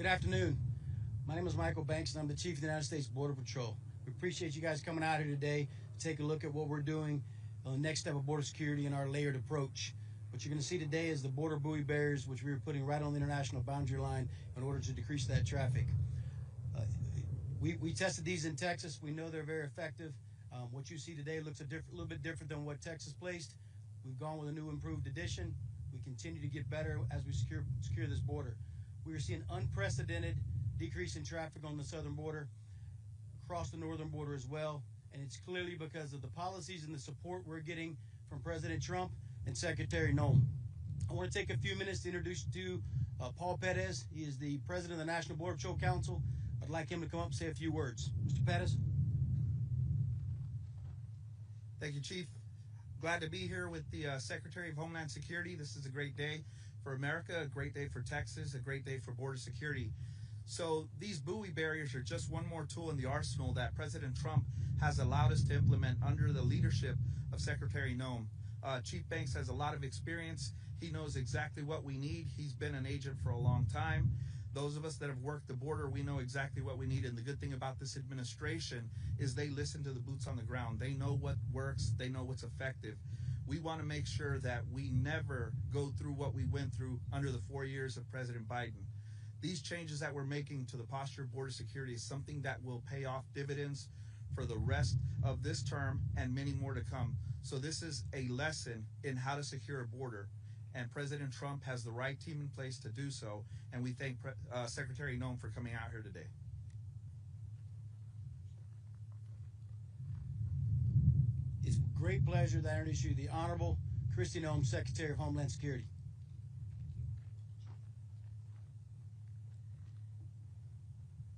Good afternoon. My name is Michael Banks, and I'm the Chief of the United States Border Patrol. We appreciate you guys coming out here today to take a look at what we're doing on the next step of border security and our layered approach. What you're going to see today is the border buoy barriers, which we are putting right on the international boundary line in order to decrease that traffic. We tested these in Texas. We know they're very effective. What you see today looks a little bit different than what Texas placed. We've gone with a new improved edition. We continue to get better as we secure this border. We are seeing unprecedented decrease in traffic on the southern border, across the northern border as well, and it's clearly because of the policies and the support we're getting from President Trump and Secretary Noem. I want to take a few minutes to introduce you to Paul Perez. He is the president of the National Border Patrol Council. I'd like him to come up and say a few words. Mr. Perez. Thank you, Chief. Glad to be here with the Secretary of Homeland Security. This is a great day for America, a great day for Texas, a great day for border security. So these buoy barriers are just one more tool in the arsenal that President Trump has allowed us to implement under the leadership of Secretary Noem. Chief Banks has a lot of experience. He knows exactly what we need. He's been an agent for a long time. Those of us that have worked the border, we know exactly what we need. And the good thing about this administration is they listen to the boots on the ground. They know what works. They know what's effective. We want to make sure that we never go through what we went through under the 4 years of President Biden. These changes that we're making to the posture of border security is something that will pay off dividends for the rest of this term and many more to come. So this is a lesson in how to secure a border. And President Trump has the right team in place to do so. And we thank Secretary Noem for coming out here today. It's a great pleasure that I introduce you to the Honorable Kristi Noem, Secretary of Homeland Security.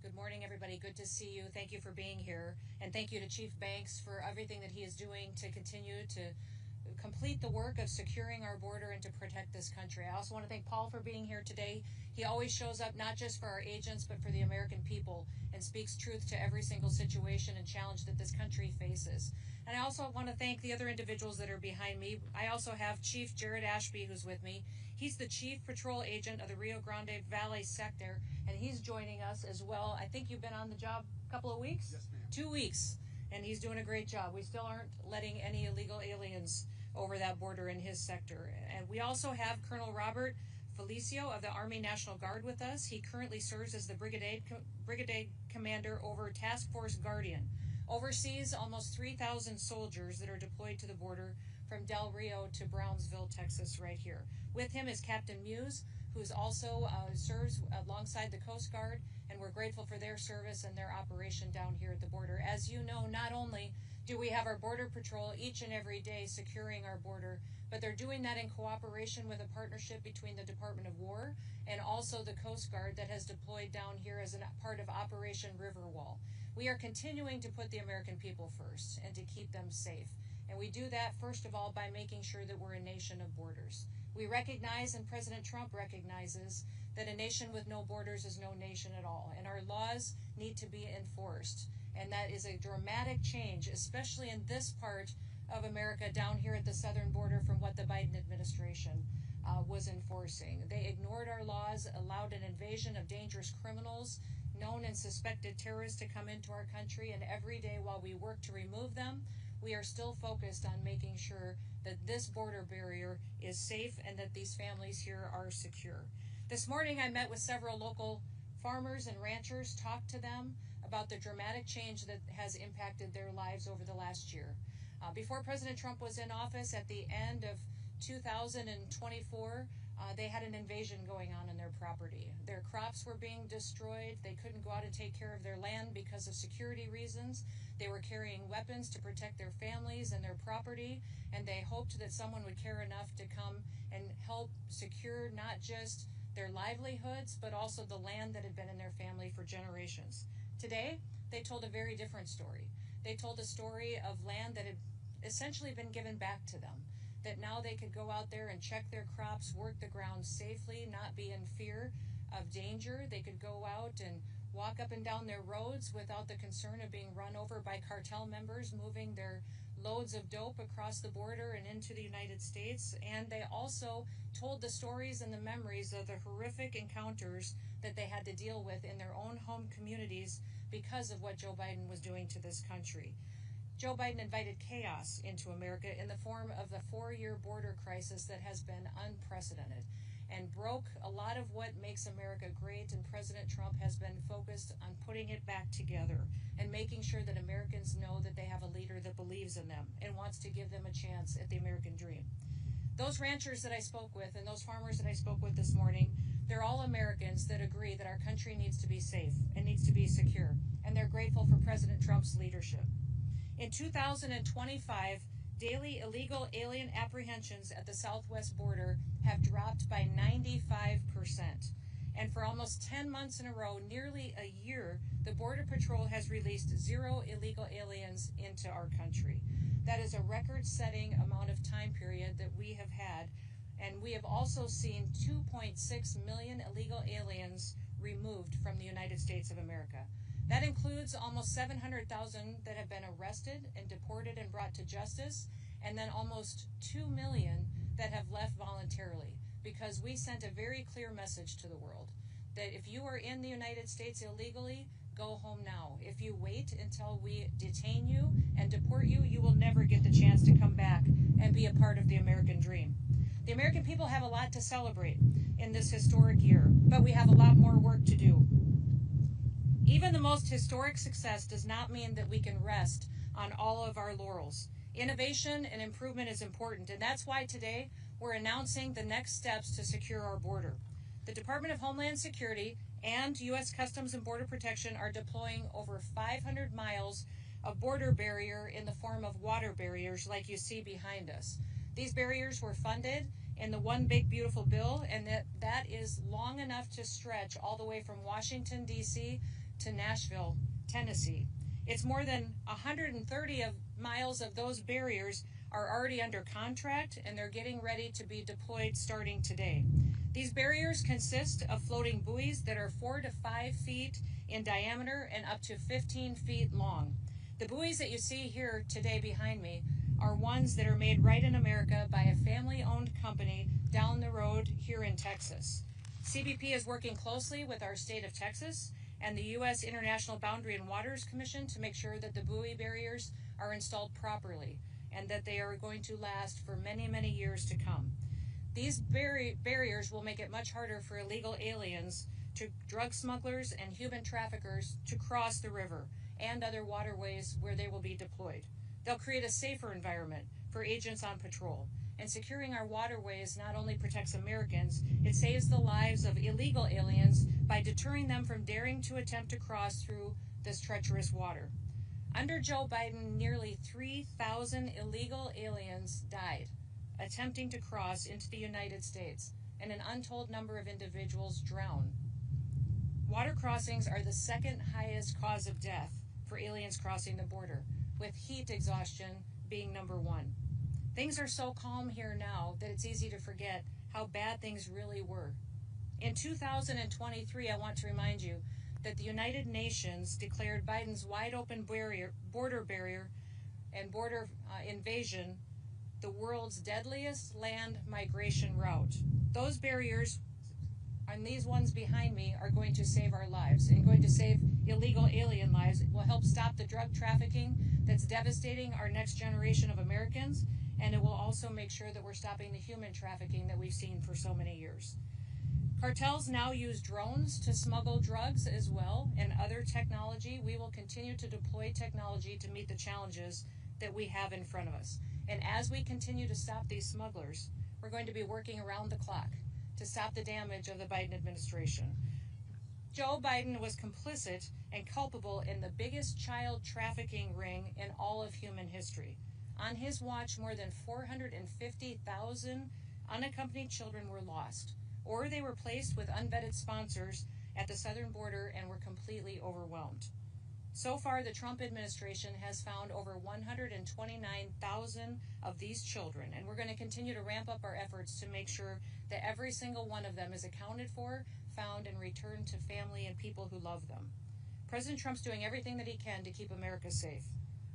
Good morning, everybody. Good to see you. Thank you for being here. And thank you to Chief Banks for everything that he is doing to continue to complete the work of securing our border and to protect this country. I also want to thank Paul for being here today. He always shows up not just for our agents, but for the American people and speaks truth to every single situation and challenge that this country faces. And I also want to thank the other individuals that are behind me. I also have Chief Jared Ashby, who's with me. He's the Chief Patrol Agent of the Rio Grande Valley Sector, and he's joining us as well. I think you've been on the job a couple of weeks? Yes, ma'am. 2 weeks, and he's doing a great job. We still aren't letting any illegal aliens over that border in his sector. And we also have Colonel Robert Felicio of the Army National Guard with us. He currently serves as the brigade commander over Task Force Guardian, oversees almost 3,000 soldiers that are deployed to the border from Del Rio to Brownsville, Texas, right here. With him is Captain Muse, who's also serves alongside the Coast Guard, and we're grateful for their service and their operation down here at the border. As you know, not only do we have our Border Patrol each and every day securing our border, but they're doing that in cooperation with a partnership between the Department of War and also the Coast Guard that has deployed down here as a part of Operation Riverwall. We are continuing to put the American people first and to keep them safe. And we do that, first of all, by making sure that we're a nation of borders. We recognize, and President Trump recognizes, that a nation with no borders is no nation at all. And our laws need to be enforced. And that is a dramatic change, especially in this part of America down here at the southern border from what the Biden administration was enforcing. They ignored our laws, allowed an invasion of dangerous criminals, known and suspected terrorists to come into our country, and every day while we work to remove them, we are still focused on making sure that this border barrier is safe and that these families here are secure. This morning I met with several local farmers and ranchers, talked to them about the dramatic change that has impacted their lives over the last year. Before President Trump was in office at the end of 2024, they had an invasion going on in their property. Their crops were being destroyed. They couldn't go out and take care of their land because of security reasons. They were carrying weapons to protect their families and their property, and they hoped that someone would care enough to come and help secure not just their livelihoods, but also the land that had been in their family for generations. Today, they told a very different story. They told a story of land that had essentially been given back to them, that now they could go out there and check their crops, work the ground safely, not be in fear of danger. They could go out and walk up and down their roads without the concern of being run over by cartel members moving their loads of dope across the border and into the United States, and they also told the stories and the memories of the horrific encounters that they had to deal with in their own home communities because of what Joe Biden was doing to this country. Joe Biden invited chaos into America in the form of the 4-year border crisis that has been unprecedented and broke a lot of what makes America great, and President Trump has been focused on putting it back together and making sure that Americans know that they have a leader that believes in them and wants to give them a chance at the American dream. Those ranchers that I spoke with and those farmers that I spoke with this morning, they're all Americans that agree that our country needs to be safe and needs to be secure, and they're grateful for President Trump's leadership. In 2025, daily illegal alien apprehensions at the southwest border have dropped by 95%. And for almost 10 months in a row, nearly a year, the Border Patrol has released 0 illegal aliens into our country. That is a record-setting amount of time period that we have had. And we have also seen 2.6 million illegal aliens removed from the United States of America. That includes almost 700,000 that have been arrested and deported and brought to justice, and then almost 2 million that have left voluntarily, because we sent a very clear message to the world that if you are in the United States illegally, go home now. If you wait until we detain you and deport you, you will never get the chance to come back and be a part of the American dream. The American people have a lot to celebrate in this historic year, but we have a lot more work to do. Even the most historic success does not mean that we can rest on all of our laurels. Innovation and improvement is important, and that's why today we're announcing the next steps to secure our border. The Department of Homeland Security and U.S. Customs and Border Protection are deploying over 500 miles of border barrier in the form of water barriers like you see behind us. These barriers were funded in the One Big Beautiful Bill, and that is long enough to stretch all the way from Washington, D.C. to Nashville, Tennessee. It's more than 130 miles of those barriers are already under contract, and they're getting ready to be deployed starting today. These barriers consist of floating buoys that are 4 to 5 feet in diameter and up to 15 feet long. The buoys that you see here today behind me are ones that are made right in America by a family-owned company down the road here in Texas. CBP is working closely with our state of Texas and the U.S. International Boundary and Waters Commission to make sure that the buoy barriers are installed properly and that they are going to last for many, many years to come. These barriers will make it much harder for illegal aliens, drug smugglers, and human traffickers to cross the river and other waterways where they will be deployed. They'll create a safer environment for agents on patrol. And securing our waterways not only protects Americans, it saves the lives of illegal aliens by deterring them from daring to attempt to cross through this treacherous water. Under Joe Biden, nearly 3,000 illegal aliens died attempting to cross into the United States, and an untold number of individuals drowned. Water crossings are the second highest cause of death for aliens crossing the border, with heat exhaustion being number 1. Things are so calm here now that it's easy to forget how bad things really were. In 2023, I want to remind you that the United Nations declared Biden's wide-open border barrier and border invasion the world's deadliest land migration route. Those barriers, and these ones behind me, are going to save our lives and going to save illegal alien lives. It will help stop the drug trafficking that's devastating our next generation of Americans, and it will also make sure that we're stopping the human trafficking that we've seen for so many years. Cartels now use drones to smuggle drugs as well, and other technology. We will continue to deploy technology to meet the challenges that we have in front of us. And as we continue to stop these smugglers, we're going to be working around the clock to stop the damage of the Biden administration. Joe Biden was complicit and culpable in the biggest child trafficking ring in all of human history. On his watch, more than 450,000 unaccompanied children were lost, or they were placed with unvetted sponsors at the southern border and were completely overwhelmed. So far, the Trump administration has found over 129,000 of these children, and we're going to continue to ramp up our efforts to make sure that every single one of them is accounted for, found, and returned to family and people who love them. President Trump's doing everything that he can to keep America safe.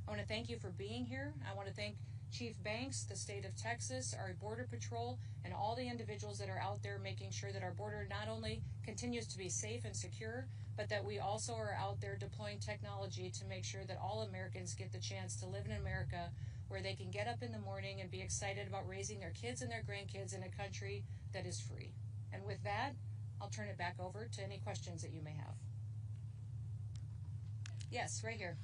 I want to thank you for being here. I want to thank Chief Banks, the state of Texas, our Border Patrol, and all the individuals that are out there making sure that our border not only continues to be safe and secure, but that we also are out there deploying technology to make sure that all Americans get the chance to live in America where they can get up in the morning and be excited about raising their kids and their grandkids in a country that is free. And with that, I'll turn it back over to any questions that you may have. Yes, right here.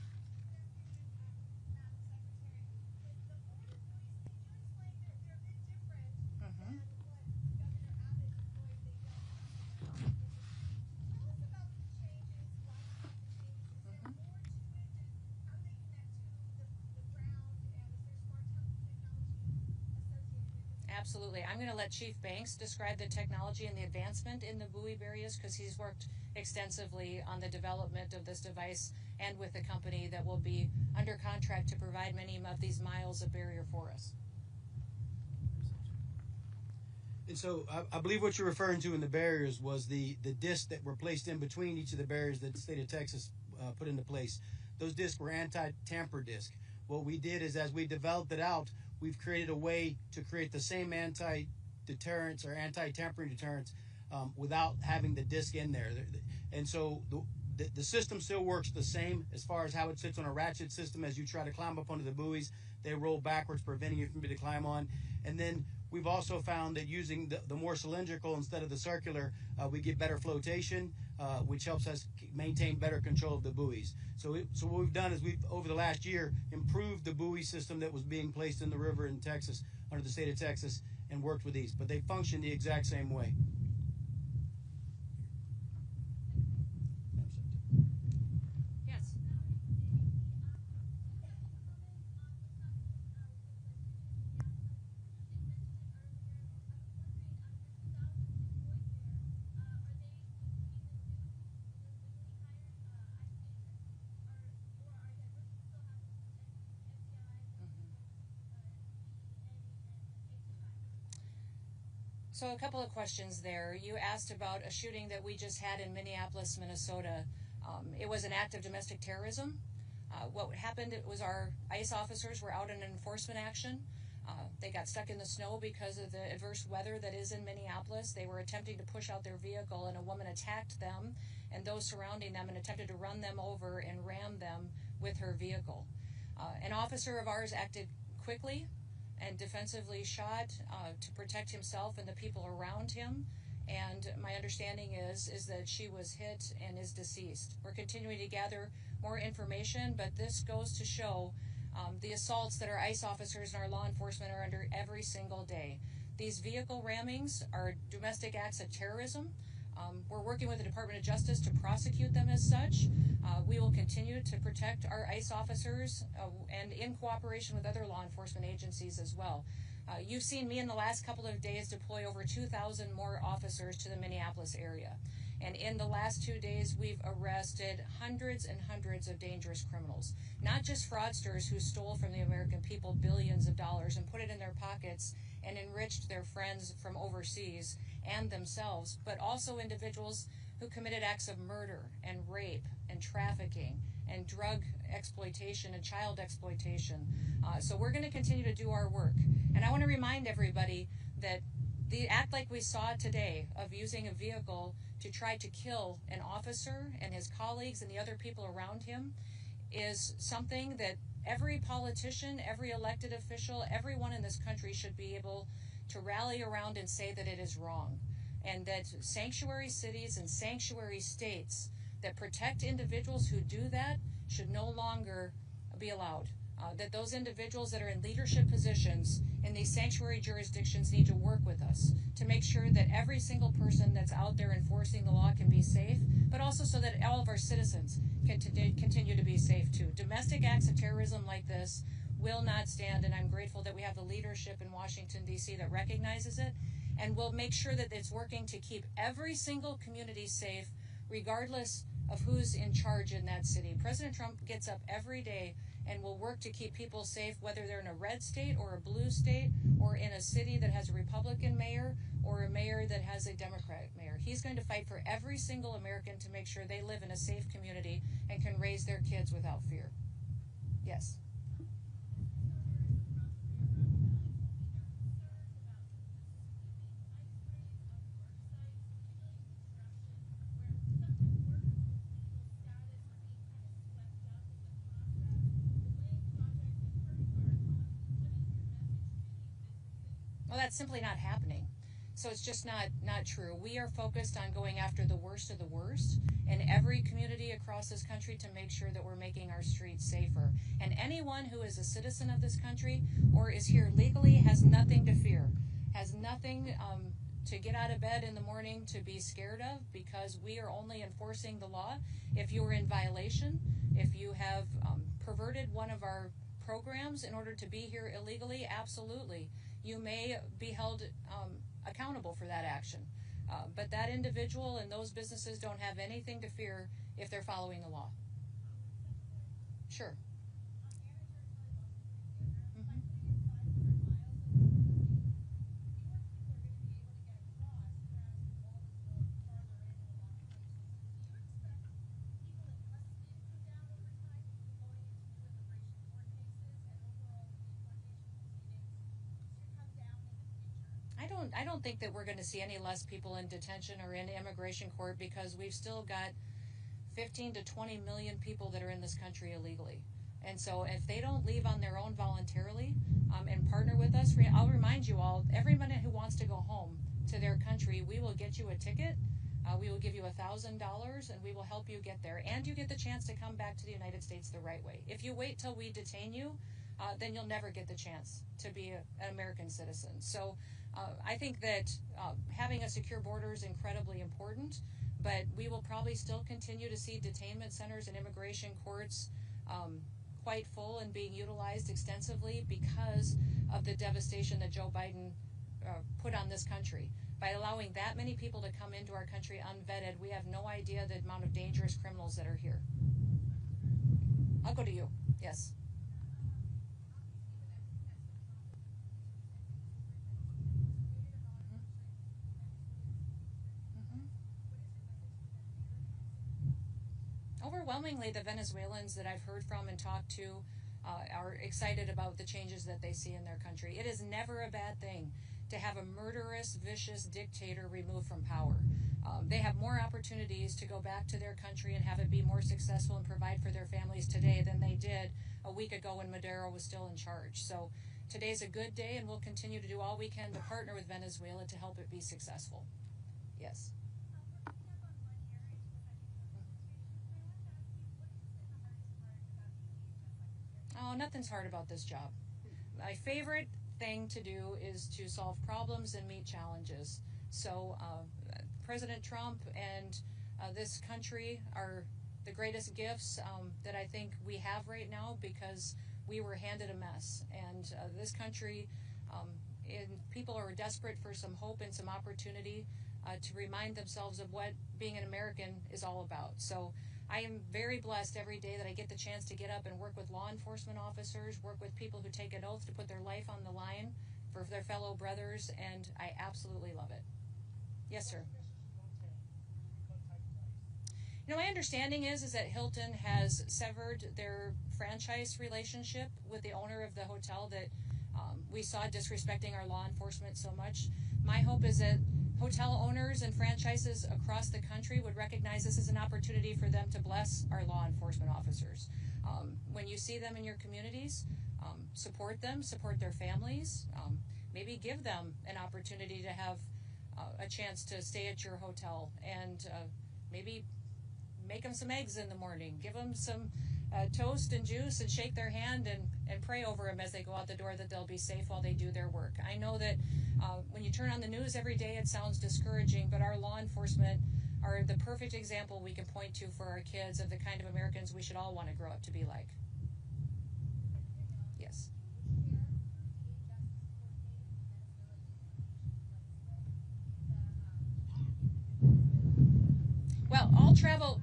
Absolutely. I'm going to let Chief Banks describe the technology and the advancement in the buoy barriers because he's worked extensively on the development of this device and with the company that will be under contract to provide many of these miles of barrier for us. And so I believe what you're referring to in the barriers was the discs that were placed in between each of the barriers that the state of Texas put into place. Those discs were anti-tamper discs. What we did is as we developed it out, we've created a way to create the same anti-deterrence or anti-tampering deterrence without having the disc in there. And so the system still works the same as far as how it sits on a ratchet system. As you try to climb up onto the buoys, they roll backwards, preventing you from being able to climb on. And then we've also found that using the more cylindrical instead of the circular, we get better flotation, which helps us maintain better control of the buoys. So what we've done is we've, over the last year, improved the buoy system that was being placed in the river in Texas, under the state of Texas, and worked with these. But they function the exact same way. Yes. So a couple of questions there. You asked about a shooting that we just had in Minneapolis, Minnesota. It was an act of domestic terrorism. What happened, it was our ICE officers were out in an enforcement action. They got stuck in the snow because of the adverse weather that is in Minneapolis. They were attempting to push out their vehicle, and a woman attacked them and those surrounding them and attempted to run them over and ram them with her vehicle. An officer of ours acted quickly and defensively shot to protect himself and the people around him. And my understanding is that she was hit and is deceased. We're continuing to gather more information, but this goes to show the assaults that our ICE officers and our law enforcement are under every single day. These vehicle rammings are domestic acts of terrorism. We're working with the Department of Justice to prosecute them as such. We will continue to protect our ICE officers and in cooperation with other law enforcement agencies as well. You've seen me in the last couple of days deploy over 2,000 more officers to the Minneapolis area. And in the last 2 days, we've arrested hundreds and hundreds of dangerous criminals. Not just fraudsters who stole from the American people billions of dollars and put it in their pockets and enriched their friends from overseas and themselves, but also individuals who committed acts of murder and rape and trafficking and drug exploitation and child exploitation. So we're going to continue to do our work. And I want to remind everybody that the act like we saw today of using a vehicle to try to kill an officer and his colleagues and the other people around him is something that every politician, every elected official, everyone in this country should be able to rally around and say that it is wrong. And that sanctuary cities and sanctuary states that protect individuals who do that should no longer be allowed. That those individuals that are in leadership positions in these sanctuary jurisdictions need to work with us to make sure that every single person that's out there enforcing the law can be safe, but also so that all of our citizens can continue to be safe too. Domestic acts of terrorism like this will not stand, and I'm grateful that we have the leadership in Washington, D.C. that recognizes it, and will make sure that it's working to keep every single community safe, regardless of who's in charge in that city. President Trump gets up every day and will work to keep people safe, whether they're in a red state or a blue state or in a city that has a Republican mayor or a mayor that has a Democratic mayor. He's going to fight for every single American to make sure they live in a safe community and can raise their kids without fear. Yes. Well, that's simply not happening. So it's just not true. We are focused on going after the worst of the worst in every community across this country to make sure that we're making our streets safer. And anyone who is a citizen of this country or is here legally has nothing to fear, has nothing to get out of bed in the morning to be scared of, because we are only enforcing the law. If you are in violation, if you have perverted one of our programs in order to be here illegally, absolutely, you may be held accountable for that action. But that individual and those businesses don't have anything to fear if they're following the law. Sure. I don't think that we're going to see any less people in detention or in immigration court, because we've still got 15 to 20 million people that are in this country illegally. And so if they don't leave on their own voluntarily and partner with us, I'll remind you all, everybody who wants to go home to their country, we will get you a ticket. We will give you $1,000 and we will help you get there. And you get the chance to come back to the United States the right way. If you wait till we detain you, then you'll never get the chance to be an American citizen. So I think that having a secure border is incredibly important, but we will probably still continue to see detainment centers and immigration courts quite full and being utilized extensively because of the devastation that Joe Biden put on this country. By allowing that many people to come into our country unvetted, we have no idea the amount of dangerous criminals that are here. I'll go to you. Yes. Overwhelmingly, the Venezuelans that I've heard from and talked to are excited about the changes that they see in their country. It is never a bad thing to have a murderous, vicious dictator removed from power. They have more opportunities to go back to their country and have it be more successful and provide for their families today than they did a week ago when Maduro was still in charge. So today's a good day, and we'll continue to do all we can to partner with Venezuela to help it be successful. Yes. Oh, nothing's hard about this job. My favorite thing to do is to solve problems and meet challenges. So President Trump and this country are the greatest gifts that I think we have right now, because we were handed a mess. And this country, and people are desperate for some hope and some opportunity to remind themselves of what being an American is all about. So I am very blessed every day that I get the chance to get up and work with law enforcement officers, work with people who take an oath to put their life on the line for their fellow brothers, and I absolutely love it. Yes, sir. You know, my understanding is that Hilton has severed their franchise relationship with the owner of the hotel that we saw disrespecting our law enforcement so much. My hope is that hotel owners and franchises across the country would recognize this as an opportunity for them to bless our law enforcement officers. When you see them in your communities, support them, support their families, maybe give them an opportunity to have a chance to stay at your hotel, and maybe make them some eggs in the morning, give them some toast and juice, and shake their hand and pray over them as they go out the door that they'll be safe while they do their work. I know that when you turn on the news every day, it sounds discouraging, but our law enforcement are the perfect example we can point to for our kids of the kind of Americans we should all want to grow up to be like. Yes. Well, all travel.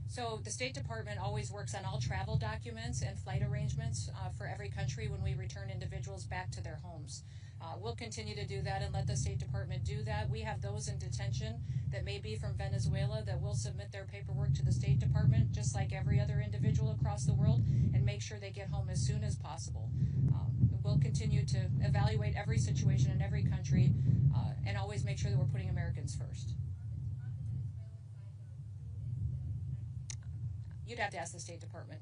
So the State Department always works on all travel documents and flight arrangements for every country when we return individuals back to their homes. We'll continue to do that and let the State Department do that. We have those in detention that may be from Venezuela that will submit their paperwork to the State Department, just like every other individual across the world, and make sure they get home as soon as possible. we'll continue to evaluate every situation in every country and always make sure that we're putting Americans first. You'd have to ask the State Department.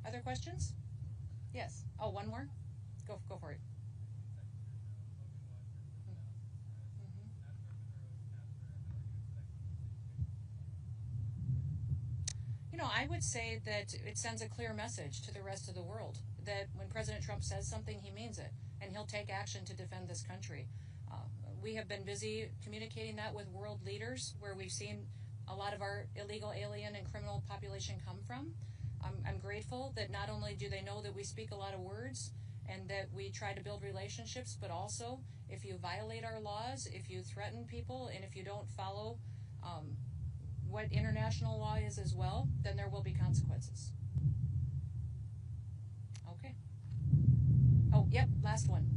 Other questions? Yes. Oh, one more? Go for it. You know, I would say that it sends a clear message to the rest of the world that when President Trump says something, he means it, and he'll take action to defend this country. We have been busy communicating that with world leaders, where we've seen a lot of our illegal alien and criminal population come from. I'm grateful that not only do they know that we speak a lot of words and that we try to build relationships, but also if you violate our laws, if you threaten people, and if you don't follow what international law is as well, then there will be consequences. Okay. Oh, yep, last one.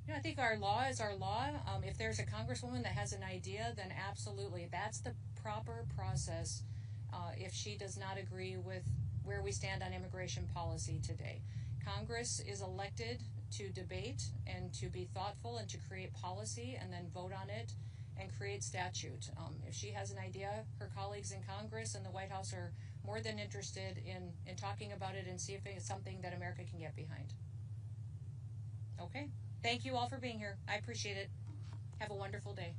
You know, I think our law is our law. If there's a congresswoman that has an idea, then absolutely, that's the proper process if she does not agree with where we stand on immigration policy today. Congress is elected to debate and to be thoughtful and to create policy and then vote on it and create statute. If she has an idea, her colleagues in Congress and the White House are more than interested in talking about it and see if it's something that America can get behind. Okay. Thank you all for being here. I appreciate it. Have a wonderful day.